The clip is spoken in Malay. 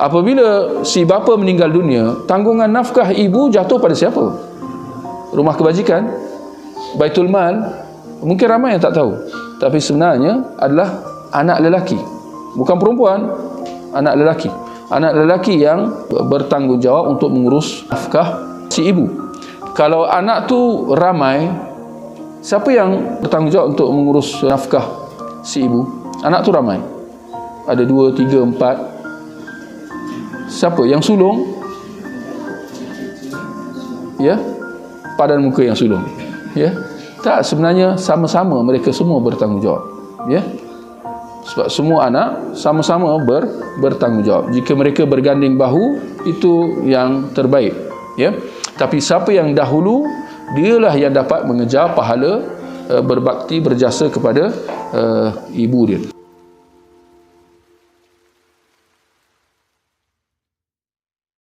Apabila si bapa meninggal dunia, tanggungan nafkah ibu jatuh pada siapa? Rumah kebajikan, Baitul Mal. Mungkin ramai yang tak tahu, tapi sebenarnya adalah anak lelaki, bukan perempuan. Anak lelaki, anak lelaki yang bertanggungjawab untuk mengurus nafkah si ibu. Kalau anak tu ramai, siapa yang bertanggungjawab untuk mengurus nafkah si ibu? Anak tu ramai, ada 2, 3, 4. Siapa yang sulung? Ya, padan muka yang sulung. Ya, tak, sebenarnya sama-sama mereka semua bertanggungjawab. Ya, sebab semua anak sama-sama bertanggungjawab. Jika mereka berganding bahu, itu yang terbaik. Ya, tapi siapa yang dahulu, dialah yang dapat mengejar pahala berbakti, berjasa kepada ibu dia.